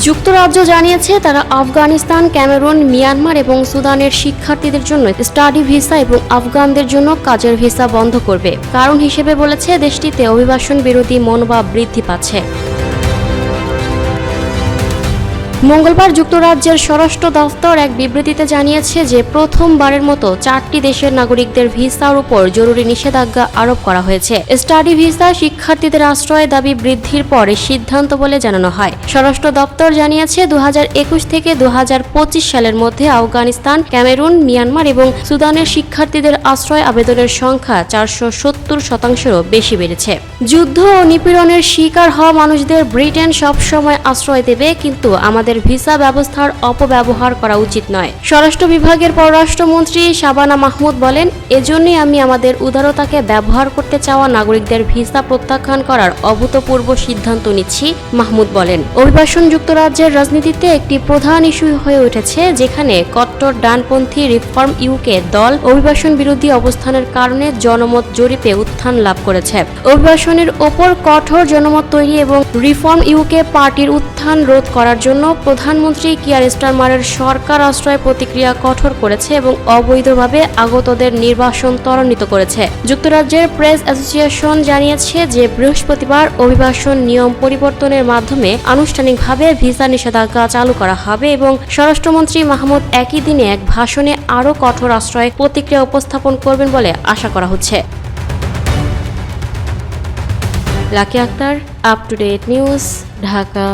যুক্তরাজ্য জানিয়েছে তারা আফগানিস্তান, ক্যামেরুন, মিয়ানমার এবং সুদানের শিক্ষার্থীদের জন্য স্টাডি ভিসা এবং আফগানদের জন্য কাজের ভিসা বন্ধ করবে। কারণ হিসেবে বলেছে দেশটিতে অভিবাসন বিরোধী মনোভাব বৃদ্ধি পাচ্ছে। মঙ্গলবার যুক্তরাজ্যের স্বরাষ্ট্র দফতর এক বিবৃতিতে জানিয়েছে যে প্রথমবারের মতো 4টি দেশের নাগরিকদের ভিসার উপর জরুরি নিষেধাজ্ঞা আরোপ করা হয়েছে। স্টাডি ভিসা শিক্ষার্থীদের আশ্রয় দাবি বৃদ্ধির পর সিদ্ধান্ত বলে জানানো হয়। স্বরাষ্ট্র দপ্তর জানিয়েছে 2021 থেকে 2025 সালের মধ্যে আফগানিস্তান, ক্যামেরুন, মিয়ানমার এবং সুদানের শিক্ষার্থীদের আশ্রয় আবেদনের সংখ্যা 470%-রও বেশি বেড়েছে। যুদ্ধ ও নিপীড়নের শিকার হওয়া মানুষদের ব্রিটেন সবসময় আশ্রয় দেবে, কিন্তু আমাদের ভিসা ব্যবস্থার অপব্যবহার করা উচিত নয়। স্বরাষ্ট্র বিভাগের পররাষ্ট্রমন্ত্রী শাবানা মাহমুদ বলেন, এজন্যই আমি আমাদের উদারতাকে ব্যবহার করতে চাওয়া নাগরিকদের ভিসা প্রত্যাখ্যান করার অভূতপূর্ব সিদ্ধান্ত নিচ্ছি। মাহমুদ বলেন, অভিবাসন যুক্তরাজ্যের রাজনীতিতে একটি প্রধান ইস্যু হয়ে উঠেছে, যেখানে কট্টর ডানপন্থী রিফর্ম ইউকে দল অভিবাসন বিরোধী অবস্থানের কারণে জনমত জরিপে উত্থান লাভ করেছে। অভিবাসনের ওপর কঠোর জনমত তৈরি এবং রিফর্ম ইউকে পার্টির উত্থান রোধ করার জন্য প্রধানমন্ত্রী কিয়ার স্টারমারের সরকার আশ্রয় প্রতিক্রিয়া কঠোর করেছে এবং অবৈধভাবে আগতদের নির্বাসন ত্বরান্বিত করেছে। যুক্তরাজ্যের প্রেস অ্যাসোসিয়েশন জানিয়েছে যে বৃহস্পতিবার অভিবাসন নিয়ম পরিবর্তনের মাধ্যমে আনুষ্ঠানিকভাবে ভিসা নিষেধাজ্ঞা চালু করা হবে এবং স্বরাষ্ট্রমন্ত্রী মাহমুদ একই দিনে এক ভাষণে আরও কঠোর আশ্রয় প্রতিক্রিয়া উপস্থাপন করবেন বলে আশা করা হচ্ছে। Lucky Akter, up to date news, Dhaka.